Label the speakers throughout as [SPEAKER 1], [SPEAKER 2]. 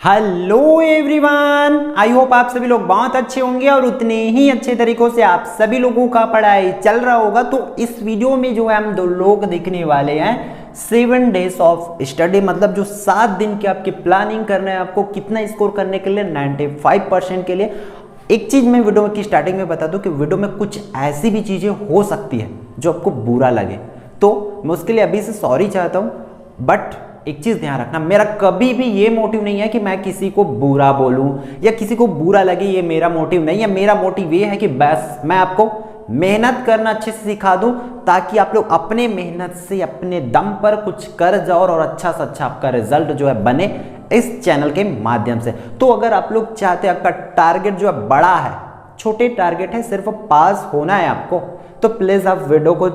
[SPEAKER 1] Hello everyone, I hope आप सभी लोग बहुत अच्छे होंगे और उतने ही अच्छे तरीकों से आप सभी लोगों का पढ़ाई चल रहा होगा। तो इस वीडियो में जो है हम दो लोग देखने वाले हैं 7 डेज ऑफ स्टडी, मतलब जो 7 दिन की आपकी प्लानिंग करना है आपको कितना स्कोर करने के लिए 95% के लिए। एक चीज मैं वीडियो की स्टार्टिंग में बता दूं कि वीडियो में कुछ ऐसी भी चीजें हो सकती है जो आपको बुरा लगे, तो मैं उसके लिए अभी से सॉरी चाहता हूं। बट एक चीज ध्यान रखना, मेरा कभी भी ये मोटिव नहीं है कि मैं किसी को बुरा बोलूं या किसी को बुरा लगे, ये मेरा मोटिव नहीं है। मेरा मोटिव ये है कि बस मैं आपको मेहनत करना अच्छे से सिखा दूं ताकि आप लोग अपने मेहनत से अपने दम पर कुछ कर जाओ और अच्छा से अच्छा आपका रिजल्ट जो है बने इस चैनल के माध्यम से। तो अगर आप लोग चाहते हैं आपका टारगेट जो है बड़ा है, छोटे टारगेट है, सिर्फ पास होना है आपको, तो प्लीज आप वीडियो को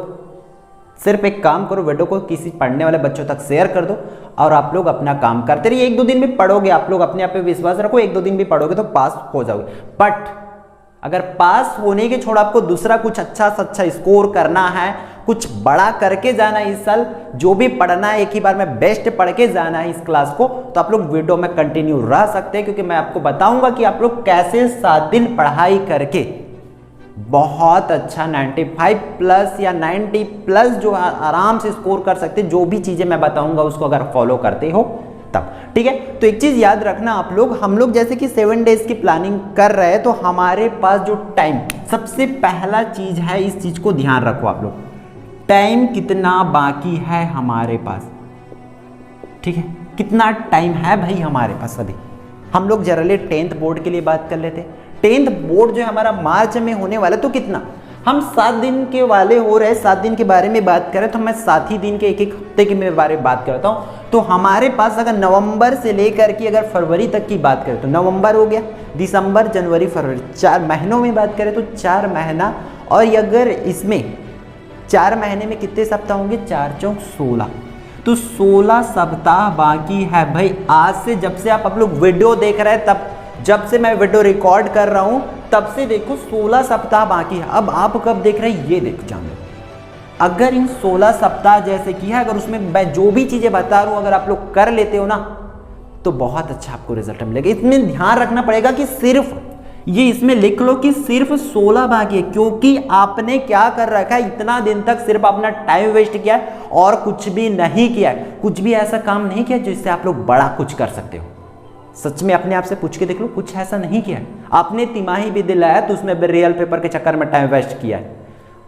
[SPEAKER 1] सिर्फ एक काम करो, वीडियो को किसी पढ़ने वाले बच्चों तक शेयर कर दो और आप लोग अपना काम करते रहिए। 1-2 दिन भी पढ़ोगे, आप लोग अपने आप पे विश्वास रखो, 1-2 दिन भी पढ़ोगे तो पास हो जाओगे। बट अगर पास होने के छोड़ आपको दूसरा कुछ अच्छा से अच्छा स्कोर करना है, कुछ बड़ा करके जाना है इस साल, जो भी पढ़ना है एक ही बार में बेस्ट पढ़ के जाना है इस क्लास को, तो आप लोग वीडियो में कंटिन्यू रह सकते हैं, क्योंकि मैं आपको बताऊंगा कि आप लोग कैसे 7 दिन पढ़ाई करके बहुत अच्छा 95+ या 90+ जो आराम से स्कोर कर सकते हैं। जो भी चीजें मैं बताऊंगा उसको अगर फॉलो करते हो तब, ठीक है। तो एक चीज याद रखना आप लोग, हम लोग जैसे कि 7 डेज की प्लानिंग कर रहे हैं, तो हमारे पास जो टाइम, सबसे पहला चीज है, इस चीज को ध्यान रखो आप लोग, टाइम कितना बाकी है हमारे पास, ठीक है। कितना टाइम है भाई हमारे पास अभी। हम लोग जनरली 10th बोर्ड के लिए बात कर लेते हैं। 10th बोर्ड जो है हमारा मार्च में होने वाला, तो कितना हम 7 दिन के वाले हो रहे हैं, 7 दिन के बारे में बात करें तो मैं 7 ही दिन के एक हफ्ते के बारे में बात करता हूं। तो हमारे पास अगर नवंबर से लेकर के अगर फरवरी तक की बात करें तो नवंबर हो गया, दिसंबर, जनवरी, फरवरी, 4 महीनों में बात करें तो 4 महीना। और अगर इसमें 4 महीने में कितने सप्ताह होंगे, 4 चौक 16, तो 16 सप्ताह बाकी है भाई। आज से जब से आप लोग वीडियो देख रहे हैं, तब जब से मैं वीडियो रिकॉर्ड कर रहा हूं तब से देखो 16 सप्ताह बाकी है। अब आप कब देख रहे हैं ये देख जानो, अगर इन 16 सप्ताह जैसे की है, अगर उसमें मैं जो भी चीजें बता रहा हूं अगर आप लोग कर लेते हो ना, तो बहुत अच्छा आपको रिजल्ट मिलेगा। इसमें ध्यान रखना पड़ेगा कि सिर्फ ये इसमें लिख लो कि सिर्फ 16 बाकी है, क्योंकि आपने क्या कर रखा है, इतना दिन तक सिर्फ अपना टाइम वेस्ट किया है और कुछ भी नहीं किया है, कुछ भी ऐसा काम नहीं किया जिससे आप लोग बड़ा कुछ कर सकते हो। सच में अपने आप से पूछ के देख लो, कुछ ऐसा नहीं किया है। आपने तिमाही भी दिलाया तो उसमें रियल पेपर के चक्कर में टाइम वेस्ट किया है।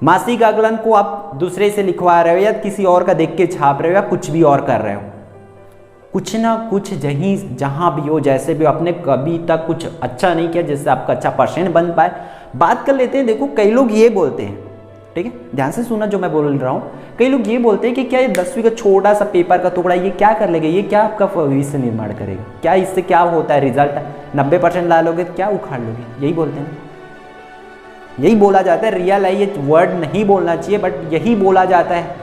[SPEAKER 1] मासिक आकलन को आप दूसरे से लिखवा रहे हो या किसी और का देख के छाप रहे हो या कुछ भी और कर रहे हो, कुछ ना कुछ जहां भी हो, जैसे भी हो, आपने कभी तक कुछ अच्छा नहीं किया जिससे आपका अच्छा % बन पाए। बात कर लेते हैं। देखो कई लोग ये बोलते हैं, ठीक है, ध्यान से सुना जो मैं बोल रहा हूँ। कई लोग ये बोलते हैं कि क्या ये 10वीं का छोटा सा पेपर का टुकड़ा ये क्या कर लेगा, ये क्या आपका भविष्य निर्माण करेगा, क्या इससे क्या होता है, रिजल्ट 90% ला लोगे तो क्या उखाड़ लोगे, यही बोलते हैं, यही बोला जाता है। रियल है, ये वर्ड नहीं बोलना चाहिए बट यही बोला जाता है,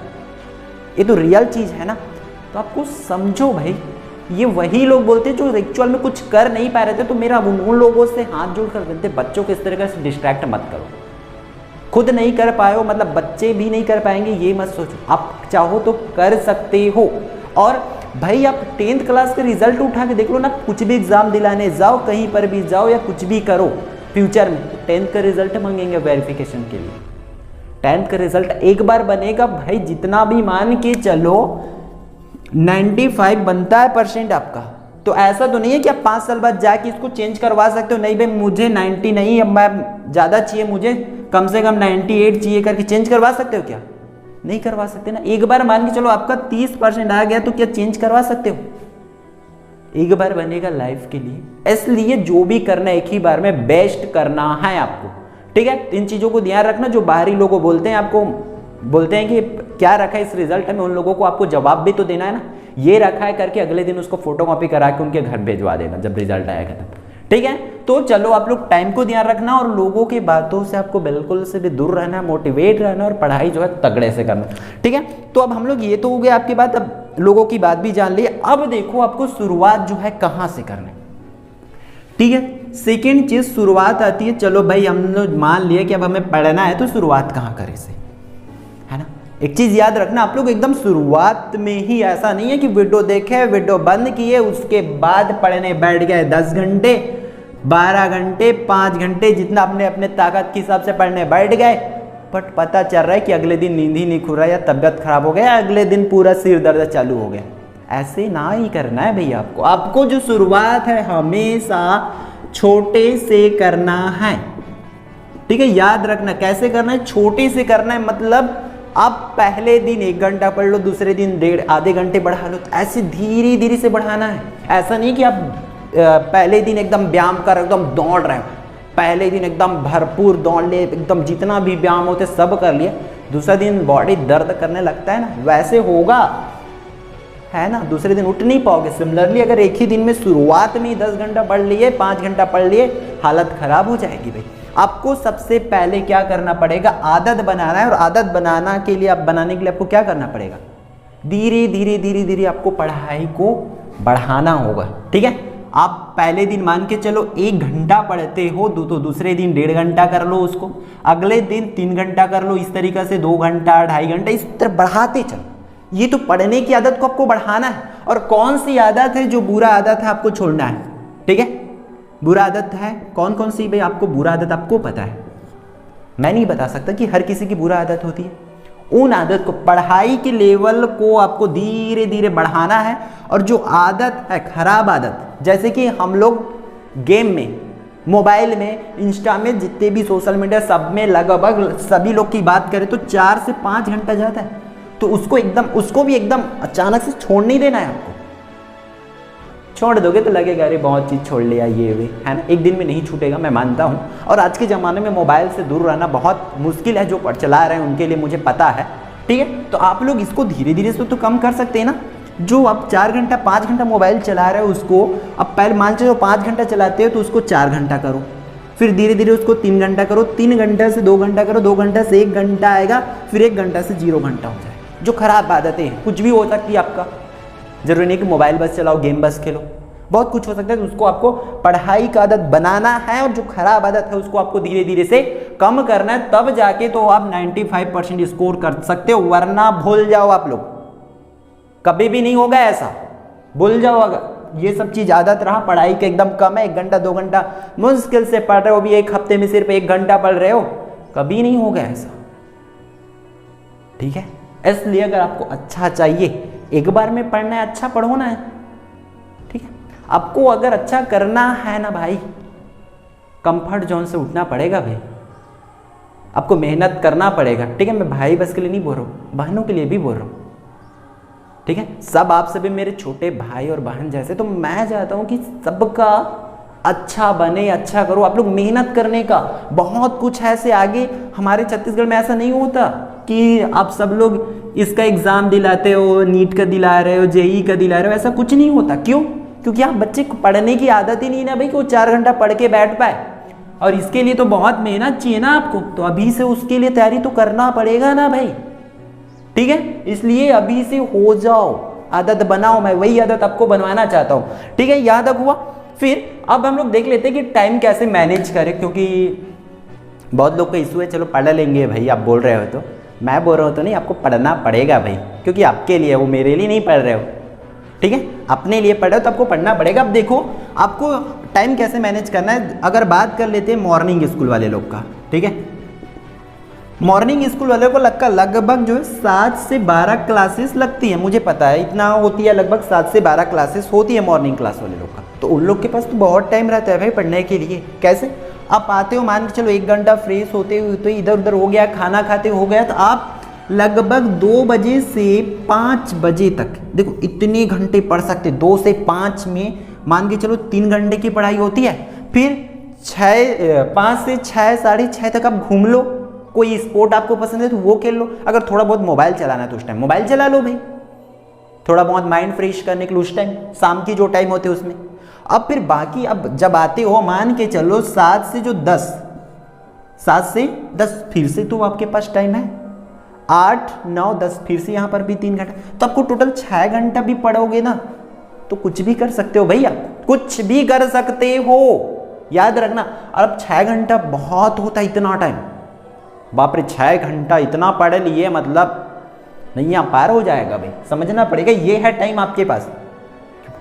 [SPEAKER 1] ये तो रियल चीज है ना। तो आपको समझो भाई, ये वही लोग बोलते हैं जो एक्चुअल में कुछ कर नहीं पा रहे थे। तो मेरा उन लोगों से हाथ जोड़कर बोलते, बच्चों को इस तरह से डिस्ट्रैक्ट मत करो। खुद नहीं कर पाए हो मतलब बच्चे भी नहीं कर पाएंगे ये मत सोचो, आप चाहो तो कर सकते हो। और भाई आप 10th क्लास के रिजल्ट उठा के देख लो ना, कुछ भी एग्जाम दिलाने जाओ, कहीं पर भी जाओ या कुछ भी करो फ्यूचर में, 10th का रिजल्ट मांगेंगे वेरिफिकेशन के लिए। 10th का रिजल्ट एक बार बनेगा भाई, जितना भी मान के चलो 95 बनता है % आपका, तो ऐसा तो नहीं है कि आप 5 साल बाद जाके इसको चेंज करवा सकते हो। नहीं भाई मुझे 90 नहीं, अब मैं ज़्यादा चाहिए, मुझे कम से कम 98 चाहिए करके चेंज करवा सकते हो क्या? नहीं करवा सकते ना। एक बार मान के चलो आपका 30% आ गया तो क्या चेंज करवा सकते हो? एक बार बनेगा लाइफ के लिए। इसलिए जो भी करना है एक ही बार में बेस्ट करना है आपको, ठीक है। इन चीज़ों को ध्यान रखना। जो बाहरी लोग बोलते हैं, आपको बोलते हैं कि क्या रखा है इस रिजल्ट में, उन लोगों को आपको जवाब भी तो देना है ना, ये रखा है करके अगले दिन उसको फोटोकॉपी करा के उनके घर भेजवा देना जब रिजल्ट आएगा तब, ठीक है। तो चलो आप लोग टाइम को ध्यान रखना और लोगों की बातों से आपको बिल्कुल से भी दूर रहना, मोटिवेट रहना और पढ़ाई जो है तगड़े से करना, ठीक है। तो अब हम लोग, ये तो हो गया आपकी बात, अब लोगों की बात भी जान ली। अब देखो आपको शुरुआत जो है कहाँ से करना है, ठीक है। सेकेंड चीज शुरुआत आती है, चलो भाई हम लोग मान लिया कि अब हमें पढ़ना है तो शुरुआत कहाँ करें से, है ना। एक चीज याद रखना आप लोग, एकदम शुरुआत में ही ऐसा नहीं है कि वीडियो देखे, वीडियो बंद किए, उसके बाद पढ़ने बैठ गए 10 घंटे 12 घंटे 5 घंटे जितना अपने अपने ताकत के हिसाब से पढ़ने बैठ गए, बट पता चल रहा है कि अगले दिन नींद ही नहीं खुल रहा, या तबियत खराब हो गया, अगले दिन पूरा सिर दर्द चालू हो गया। ऐसे ना ही करना है भैया। आपको जो शुरुआत है हमेशा छोटे से करना है, ठीक है। याद रखना कैसे करना है, छोटे से करना है। मतलब आप पहले दिन 1 घंटा पढ़ लो, दूसरे दिन आधे घंटे बढ़ा लो, तो ऐसे धीरे धीरे से बढ़ाना है। ऐसा नहीं कि आप पहले दिन एकदम व्यायाम कर एकदम दौड़ रहे हो, पहले दिन एकदम भरपूर दौड़ लिए, एकदम जितना भी व्यायाम होते सब कर लिए, दूसरा दिन बॉडी दर्द करने लगता है ना, वैसे होगा है ना, दूसरे दिन उठ नहीं पाओगे। सिमिलरली अगर एक ही दिन में शुरुआत में ही 10 घंटा पढ़ लिए, 5 घंटा पढ़ लिए, हालत खराब हो जाएगी भाई। आपको सबसे पहले क्या करना पड़ेगा, आदत बनाना है। और आदत बनाने के लिए आपको क्या करना पड़ेगा, धीरे धीरे धीरे धीरे आपको पढ़ाई को बढ़ाना होगा, ठीक है। आप पहले दिन मान के चलो 1 घंटा पढ़ते हो, तो दूसरे दिन 1.5 घंटा कर लो उसको, अगले दिन 3 घंटा कर लो, इस तरीके से 2 घंटा 2.5 घंटा इस तरह बढ़ाते चलो। ये तो पढ़ने की आदत को आपको बढ़ाना है। और कौन सी आदत है जो बुरा आदत है आपको छोड़ना है, ठीक है। बुरा आदत है कौन कौन सी भाई, आपको बुरा आदत आपको पता है, मैं नहीं बता सकता कि हर किसी की बुरा आदत होती है। उन आदत को, पढ़ाई के लेवल को आपको धीरे धीरे बढ़ाना है। और जो आदत है खराब आदत, जैसे कि हम लोग गेम में, मोबाइल में, इंस्टा में, जितने भी सोशल मीडिया सब में लगभग सभी लोग की बात करें तो 4 से 5 घंटा जाता है। तो उसको भी एकदम अचानक से छोड़ नहीं देना है आपको। छोड़ दोगे तो लगेगा अरे बहुत चीज़ छोड़ लिया ये वे, है ना, एक दिन में नहीं छूटेगा, मैं मानता हूँ। और आज के ज़माने में मोबाइल से दूर रहना बहुत मुश्किल है, जो चला रहे हैं उनके लिए मुझे पता है, ठीक है। तो आप लोग इसको धीरे धीरे से तो कम कर सकते हैं ना। जो आप 4 घंटा 5 घंटा मोबाइल चला रहे हो उसको अब पहले मान चलो 5 घंटा चलाते हो तो उसको 4 घंटा करो, फिर धीरे धीरे उसको 3 घंटा करो, 3 घंटा से 2 घंटा करो, 2 घंटा से 1 घंटा आएगा, फिर 1 घंटा से 0 घंटा हो जाए। जो खराब आदतें हैं, कुछ भी हो सकती है आपका, जरूरी नहीं कि मोबाइल बस चलाओ, गेम बस खेलो, बहुत कुछ हो सकता है। तो उसको आपको पढ़ाई का आदत बनाना है, और जो खराब आदत है उसको आपको धीरे धीरे से कम करना है, तब जाके तो आप 95% स्कोर कर सकते हो। वरना भूल जाओ, आप लोग कभी भी नहीं होगा ऐसा, भूल जाओ। अगर ये सब चीज आदत रहा, पढ़ाई का एकदम कम है, 1 घंटा 2 घंटा मुश्किल से पढ़ रहे हो, भी एक हफ्ते में सिर्फ 1 घंटा पढ़ रहे हो, कभी नहीं होगा ऐसा, ठीक है। इसलिए अगर आपको अच्छा चाहिए, एक बार में पढ़ना है, अच्छा पढ़ो ना, ठीक है। आपको अगर अच्छा करना है ना भाई, कंफर्ट जोन से उठना पड़ेगा भाई, आपको मेहनत करना पड़ेगा, ठीक है। मैं भाई बस के लिए नहीं बोल रहा हूँ, बहनों के लिए भी बोल रहा हूँ, ठीक है। सब आप सभी मेरे छोटे भाई और बहन जैसे, तो मैं चाहता हूँ कि सबका अच्छा बने, अच्छा करो। आप लोग मेहनत करने का बहुत कुछ है ऐसे आगे। हमारे छत्तीसगढ़ में ऐसा नहीं होता कि आप सब लोग इसका एग्जाम दिलाते हो, नीट का दिला रहे हो, जेई का दिला रहे हो, ऐसा कुछ नहीं होता। क्यों? क्योंकि आप बच्चे को पढ़ने की आदत ही नहीं ना भाई कि वो 4 घंटा पढ़ के बैठ पाए, और इसके लिए तो बहुत मेहनत चाहिए ना आपको, तो अभी से उसके लिए तैयारी तो करना पड़ेगा ना भाई, ठीक है। इसलिए अभी से हो जाओ, आदत बनाओ, मैं वही आदत आपको बनवाना चाहता हूँ, ठीक है। याद हुआ। फिर अब हम लोग देख लेते हैं कि टाइम कैसे मैनेज करें, क्योंकि बहुत लोग का इशू है, चलो पढ़ लेंगे भाई, आप बोल रहे हो तो, मैं बोल रहा हूँ तो नहीं, आपको पढ़ना पड़ेगा भाई, क्योंकि आपके लिए, वो मेरे लिए नहीं पढ़ रहे हो, ठीक है, अपने लिए पढ़ रहे हो तो आपको पढ़ना पड़ेगा। अब देखो आपको टाइम कैसे मैनेज करना है। अगर बात कर लेते हैं मॉर्निंग स्कूल वाले लोग का, ठीक है। मॉर्निंग स्कूल वाले को लगभग जो है 7 से 12 क्लासेस लगती है, मुझे पता है इतना होती है, लगभग 7 से 12 क्लासेस होती है मॉर्निंग क्लास वाले लोग का। तो उन लोग के पास तो बहुत टाइम रहता है भाई पढ़ने के लिए। कैसे? आप आते हो, मान के चलो 1 घंटा फ्रेश होते हुए तो इधर उधर हो गया, खाना खाते हो गया, तो आप लगभग 2 बजे से 5 बजे तक, देखो इतने घंटे पढ़ सकते। 2 से 5 में मान के चलो 3 घंटे की पढ़ाई होती है, फिर 5 से 6 साढ़े 6 तक आप घूम लो, कोई स्पोर्ट आपको पसंद है तो वो खेल लो, अगर थोड़ा बहुत मोबाइल चलाना है तो उस टाइम मोबाइल चला लो भाई, थोड़ा बहुत माइंड फ्रेश करने के लिए उस टाइम, शाम की जो टाइम होते हैं उसमें। अब फिर बाकी, अब जब आते हो मान के चलो 7 से 10 फिर से तो आपके पास टाइम है, 8 9 10 फिर से यहाँ पर भी 3 घंटा, तो आपको टोटल 6 घंटा भी पढ़ोगे ना तो कुछ भी कर सकते हो भैया, कुछ भी कर सकते हो, याद रखना। अब 6 घंटा बहुत होता है, इतना टाइम, बाप रे 6 घंटा इतना पढ़ लिए, मतलब नहीं यहाँ पार हो जाएगा भाई, समझना पड़ेगा। ये है टाइम आपके पास।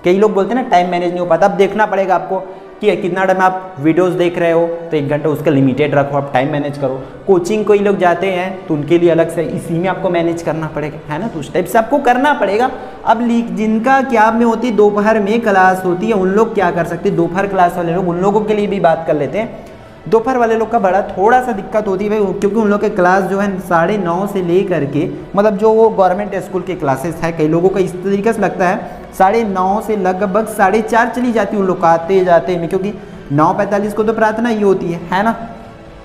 [SPEAKER 1] कई लोग बोलते हैं ना टाइम मैनेज नहीं हो पाता, अब देखना पड़ेगा आपको कि कितना टाइम आप वीडियोस देख रहे हो, तो 1 घंटा उसका लिमिटेड रखो, आप टाइम मैनेज करो। कोचिंग कोई लोग जाते हैं तो उनके लिए अलग से इसी में आपको मैनेज करना पड़ेगा, है ना, तो उस टाइप से आपको करना पड़ेगा। अब जिनका क्या में होती है, दोपहर में क्लास होती है, उन लोग क्या कर सकते हैं, दोपहर क्लास वाले लोग, उन लोगों के लिए भी बात कर लेते हैं। दोपहर वाले लोग का बड़ा थोड़ा सा दिक्कत होती है भाई, क्योंकि उन लोग के क्लास जो है 9:30 से ले करके, मतलब जो वो गवर्नमेंट स्कूल के क्लासेस है, कई लोगों का इस तरीके से लगता है 9:30 से लगभग 4:30 चली जाती है उन लोग का आते जाते में, क्योंकि 9:45 को तो प्रार्थना ही होती है ना,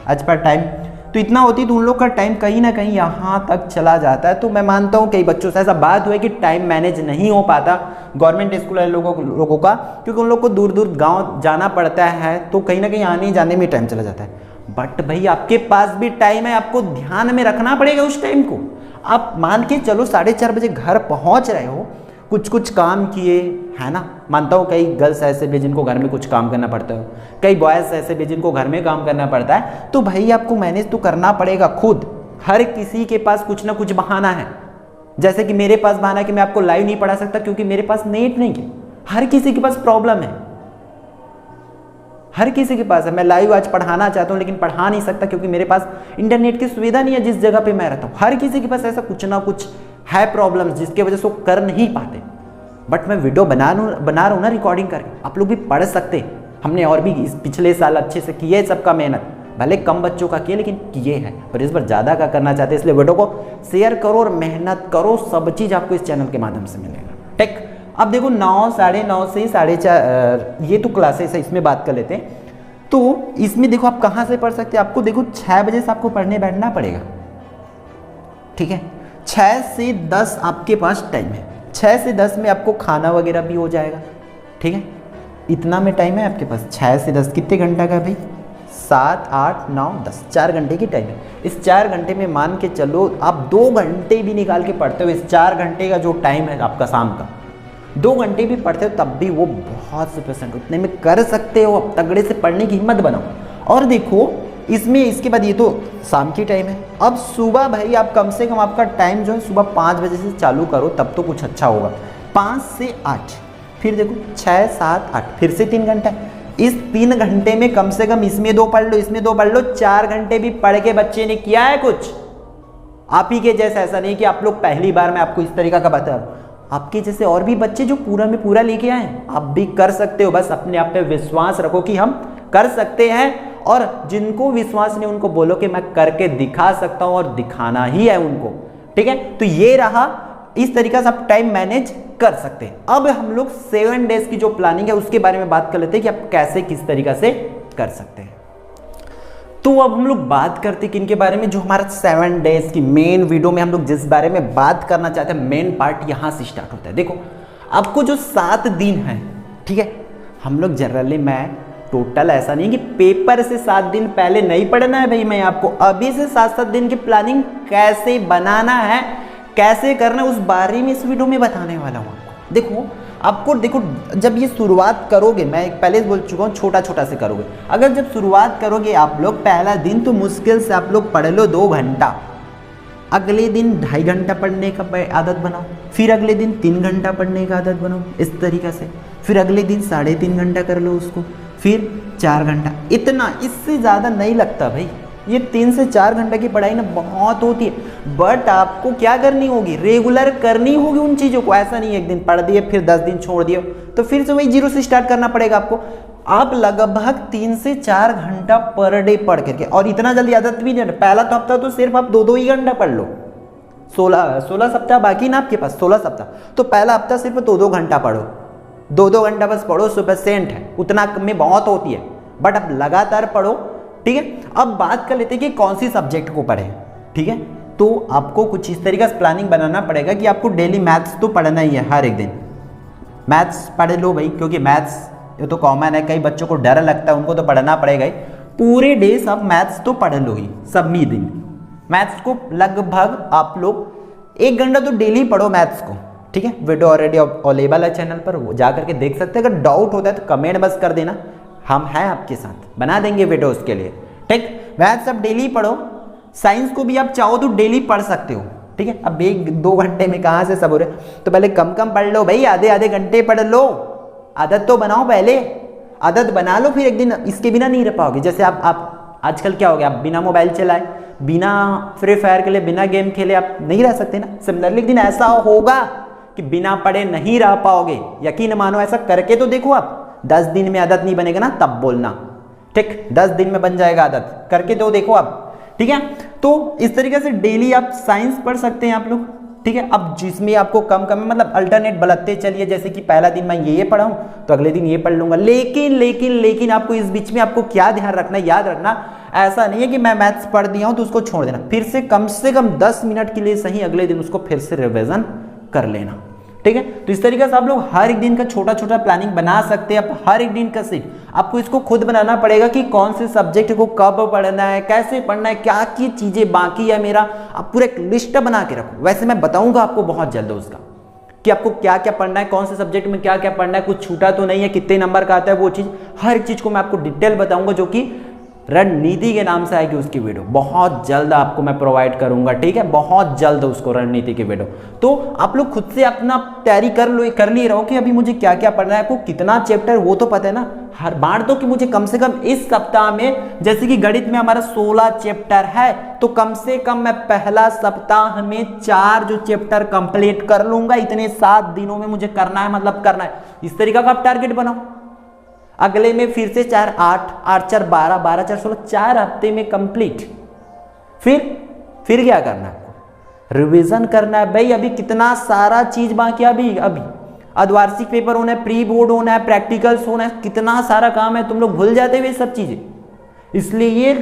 [SPEAKER 1] आज पर टाइम तो इतना होती है, तो उन लोग का टाइम कहीं ना कहीं यहाँ तक चला जाता है। तो मैं मानता हूँ कई बच्चों से ऐसा बात हुआ है कि टाइम मैनेज नहीं हो पाता गवर्नमेंट स्कूल वाले लोगों का, क्योंकि उन लोग को दूर दूर गांव जाना पड़ता है, तो कहीं ना कहीं आने जाने में टाइम चला जाता है। बट भाई आपके पास भी टाइम है, आपको ध्यान में रखना पड़ेगा उस टाइम को। आप मान के चलो 4:30 बजे घर पहुँच रहे हो, कुछ काम किए, है ना, मानता हूँ कई गर्ल्स ऐसे भी जिनको घर में कुछ काम करना पड़ता है, कई बॉयज़ ऐसे भी जिनको घर में काम करना पड़ता है, तो भाई आपको मैनेज तो करना पड़ेगा खुद। हर किसी के पास कुछ ना कुछ बहाना है, जैसे कि मेरे पास बहाना है कि मैं आपको लाइव नहीं पढ़ा सकता क्योंकि मेरे पास नेट नहीं है। हर किसी के पास प्रॉब्लम है, हर किसी के पास है। मैं लाइव आज पढ़ाना चाहता हूँ लेकिन पढ़ा नहीं सकता क्योंकि मेरे पास इंटरनेट की सुविधा नहीं है जिस जगह पे मैं रहता हूँ। हर किसी के पास ऐसा कुछ ना कुछ है प्रॉब्लम्स जिसके वजह से वो कर नहीं पाते। बट मैं वीडियो बना रहा हूँ ना रिकॉर्डिंग करके, आप लोग भी पढ़ सकते। हमने और भी इस पिछले साल अच्छे से किए है सबका मेहनत, भले कम बच्चों का किए लेकिन किए हैं, और इस बार ज़्यादा का करना चाहते हैं, इसलिए वीडियो को शेयर करो और मेहनत करो, सब चीज़ आपको इस चैनल के माध्यम से मिलेगा। ठीक, अब देखो 9, 9:30 से 4:30 ये तो क्लासेस है, इसमें बात कर लेते हैं। तो इसमें देखो आप कहाँ से पढ़ सकते हैं, आपको देखो 6 बजे से आपको पढ़ने बैठना पड़ेगा, ठीक है। 6 से 10 आपके पास टाइम है, 6 से 10 में आपको खाना वगैरह भी हो जाएगा, ठीक है। इतना में टाइम है आपके पास, 6 से 10 कितने घंटा का है भाई, 7, 8, 9, 10, 4 घंटे की टाइम है। इस 4 घंटे में मान के चलो आप 2 घंटे भी निकाल के पढ़ते हो, इस 4 घंटे का जो टाइम है आपका शाम का, 2 घंटे भी पढ़ते हो तब भी वो बहुत % उतने में कर सकते हो। अब तगड़े से पढ़ने की हिम्मत बनाओ। और देखो इसमें इसके बाद ये तो शाम की टाइम है। अब सुबह भाई आप कम से कम आपका टाइम जो है सुबह 5 बजे से चालू करो, तब तो कुछ अच्छा होगा। 5 से 8, फिर देखो 6, 7, 8, फिर से 3 घंटा। इस 3 घंटे में कम से कम इसमें 2 पढ़ लो, इसमें 2 पढ़ लो, 4 घंटे भी पढ़ के बच्चे ने किया है कुछ आप ही के जैसा। ऐसा नहीं कि आप लोग पहली बार मैं आपको इस तरीका का बता रहा हूँ, आपके जैसे और भी बच्चे जो पूरा में पूरा लेके आए, आप भी कर सकते हो। बस अपने आप पे विश्वास रखो कि हम कर सकते हैं, और जिनको विश्वास नहीं उनको बोलो कि मैं करके दिखा सकता हूं, और दिखाना ही है उनको, ठीक है। तो ये रहा, इस तरीके से आप टाइम मैनेज कर सकते हैं। अब हम लोग 7 डेज की जो प्लानिंग है उसके बारे में बात कर लेते हैं कि आप कैसे किस तरीके से कर सकते हैं। तो अब हम लोग बात करते हैं किनके बारे में, जो हमारा 7 डेज की मेन वीडियो में हम लोग जिस बारे में बात करना चाहते हैं, मेन पार्ट यहां से स्टार्ट होता है। देखो आपको जो 7 दिन है, ठीक है, हम लोग जनरली मैं टोटल ऐसा नहीं कि पेपर से 7 दिन पहले नहीं पढ़ना है भाई, मैं आपको अभी से 7-7 दिन की प्लानिंग कैसे बनाना है, कैसे करना है, उस बारे में इस वीडियो में बताने वाला हूं आपको। देखो जब ये शुरुआत करोगे, मैं पहले बोल चुका हूँ छोटा छोटा से करोगे। अगर जब शुरुआत करोगे आप लोग पहला दिन, तो मुश्किल से आप लोग पढ़ लो 2 घंटा, अगले दिन 2.5 घंटा पढ़ने का आदत बनाओ, फिर अगले दिन 3 घंटा पढ़ने का आदत बनाओ इस तरीके से, फिर अगले दिन 3.5 घंटा कर लो उसको, फिर 4 घंटा। इतना, इससे ज़्यादा नहीं लगता भाई। ये 3 से 4 घंटे की पढ़ाई ना बहुत होती है, बट आपको क्या करनी होगी, रेगुलर करनी होगी उन चीज़ों को। ऐसा नहीं एक दिन पढ़ दिए फिर 10 दिन छोड़ दिए, तो फिर से वही 0 से स्टार्ट करना पड़ेगा आपको। आप लगभग 3 से 4 घंटा पर डे पढ़ करके, और इतना जल्दी आदत भी नहीं, पहला तो हफ्ता तो सिर्फ आप 2-2 ही घंटा पढ़ लो। 16 सप्ताह बाकी ना आपके पास, 16 सप्ताह, तो पहला हफ्ता सिर्फ 2-2 घंटा पढ़ो, 2-2 घंटा बस पढ़ो, सफिशिएंट है, उतना में बहुत होती है। बट अब लगातार पढ़ो, ठीक है। अब बात कर लेते हैं कि कौन सी सब्जेक्ट को पढ़े, ठीक है। तो आपको कुछ इस तरीके से प्लानिंग बनाना पड़ेगा कि आपको डेली मैथ्स तो पढ़ना ही है, हर एक दिन मैथ्स पढ़ लो भाई, क्योंकि मैथ्स ये तो कॉमन है, कई बच्चों को डर लगता है, उनको तो पढ़ना पड़ेगा ही। पूरे डे सब मैथ्स तो पढ़ लो ही, सब ही दिन मैथ्स को लगभग आप लोग 1 घंटा तो डेली पढ़ो मैथ्स को, ठीक है। वीडियो ऑलरेडी अवेलेबल है चैनल पर, जा करके देख सकते हैं। अगर डाउट होता है तो कमेंट बस कर देना, हम हैं आपके साथ, बना देंगे वीडियो उसके लिए, ठीक। मैथ्स आप डेली पढ़ो, साइंस को भी आप चाहो तो डेली पढ़ सकते हो, ठीक। ठीक है। अब 1-2 घंटे में कहाँ से सब हो रहे, तो पहले कम कम पढ़ लो भाई, आधे आधे घंटे पढ़ लो, आदत तो बनाओ, पहले आदत बना लो, फिर एक दिन इसके बिना नहीं रह पाओगे। जैसे आप आजकल क्या हो गया, आप बिना मोबाइल चलाए, बिना फ्री फायर के लिए, बिना गेम खेले आप नहीं रह सकते ना। सिमिलरली एक दिन ऐसा होगा कि बिना पढ़े नहीं रह पाओगे, यकीन मानो, ऐसा करके तो देखो आप। 10 दिन में आदत नहीं बनेगा ना तब बोलना, ठीक, 10 दिन में बन जाएगा आदत, करके तो देखो आप, ठीक है। तो इस तरीके से डेली आप साइंस पढ़ सकते हैं आप लोग, ठीक है। अब जिसमें आपको कम कम मतलब अल्टरनेट बदलते चलिए, जैसे कि पहला दिन मैं ये पढ़ा हूँ तो अगले दिन ये पढ़ लूंगा। लेकिन आपको इस बीच में आपको क्या ध्यान रखना, याद रखना, ऐसा नहीं है कि मैं मैथ्स पढ़ दिया हूं तो उसको छोड़ देना, फिर से कम 10 मिनट के लिए सही अगले दिन उसको फिर से रिवीजन कर लेना, ठीक है। तो इस तरीके से आप लोग हर एक दिन का छोटा छोटा प्लानिंग बना सकते हैं। आप हर एक दिन का सिर्फ आपको इसको खुद बनाना पड़ेगा कि कौन से सब्जेक्ट को कब पढ़ना है, कैसे पढ़ना है, क्या की चीजें बाकी है मेरा, आप पूरा एक लिस्ट बना के रखो। वैसे मैं बताऊंगा आपको बहुत जल्द उसका कि आपको क्या क्या पढ़ना है, कौन से सब्जेक्ट में क्या क्या पढ़ना है, कुछ छूटा तो नहीं है, कितने नंबर का आता है वो चीज, हर चीज को मैं आपको डिटेल बताऊंगा, जो कि रणनीति के नाम से आएगी उसकी वीडियो, बहुत जल्द आपको मैं प्रोवाइड करूंगा, ठीक है, बहुत जल्द उसको रणनीति की वीडियो। तो आप लोग खुद से अपना तैयारी कर लिए रहो कि अभी मुझे क्या क्या पढ़ना है, आपको कितना चैप्टर वो तो पता है ना, हर बार तो कि मुझे कम से कम इस सप्ताह में, जैसे कि गणित में हमारा 16 चैप्टर है, तो कम से कम मैं पहला सप्ताह में 4 जो चैप्टर कंप्लीट कर लूंगा, इतने 7 दिनों में मुझे करना है, मतलब करना है। इस तरीका का आप टारगेट बनाओ। अगले में फिर से 4, 8, 8, 4, 12, 12, 4, 16, 4 हफ्ते में कंप्लीट। फिर क्या करना है आपको, रिवीजन करना है भाई। अभी कितना सारा चीज बाकी, अभी अर्धवार्षिक पेपर होना है, प्री बोर्ड होना है, प्रैक्टिकल्स होना है, कितना सारा काम है, तुम लोग भूल जाते हुए सब चीजें। इसलिए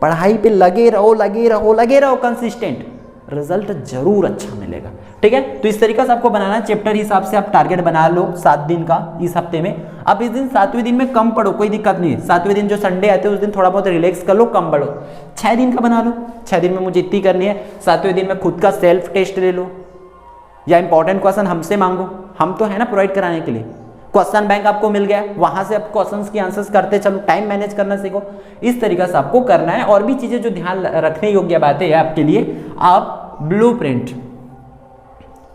[SPEAKER 1] पढ़ाई पे लगे रहो कंसिस्टेंट, रिजल्ट जरूर अच्छा मिलेगा, ठीक है। तो इस तरीके से आपको बनाना है, चैप्टर हिसाब से आप टारगेट बना लो 7 दिन का इस हफ्ते में। अब इस दिन 7वें दिन में कम पढ़ो, कोई दिक्कत नहीं है। 7वें दिन जो संडे आते हैं उस दिन थोड़ा बहुत रिलैक्स कर लो, कम पढ़ो। 6 दिन का बना लो, 6 दिन में मुझे इतनी करनी है। 7वें दिन में खुद का सेल्फ टेस्ट ले लो, या इंपॉर्टेंट क्वेश्चन हमसे मांगो, हम तो है ना प्रोवाइड कराने के लिए। क्वेश्चन बैंक आपको मिल गया, वहां से आप क्वेश्चंस की आंसर्स करते चलो, टाइम मैनेज करना सीखो। इस तरीके से आपको करना है। और भी चीजें जो ध्यान रखने योग्य बातें है आपके लिए, आप ब्लूप्रिंट,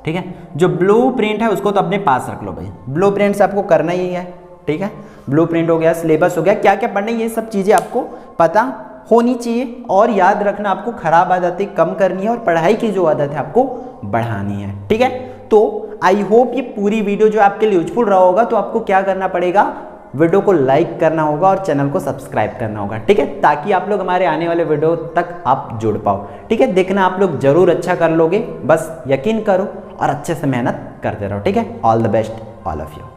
[SPEAKER 1] ठीक है, जो ब्लूप्रिंट है उसको तो अपने पास रख लो भाई। ब्लूप्रिंट से आपको करना ही है, ठीक है। ब्लूप्रिंट हो गया, सिलेबस हो गया, क्या क्या पढ़ना है, ये सब चीजें आपको पता होनी चाहिए। और याद रखना, आपको खराब आदतें कम करनी है और पढ़ाई की जो आदत है आपको बढ़ानी है, ठीक है। तो आई होप ये पूरी वीडियो जो आपके लिए यूजफुल रहा होगा। तो आपको क्या करना पड़ेगा, वीडियो को लाइक करना होगा और चैनल को सब्सक्राइब करना होगा, ठीक है, ताकि आप लोग हमारे आने वाले वीडियो तक आप जुड़ पाओ, ठीक है। देखना आप लोग जरूर अच्छा कर लोगे, बस यकीन करो और अच्छे से मेहनत करते रहो, ठीक है। All the best all of you.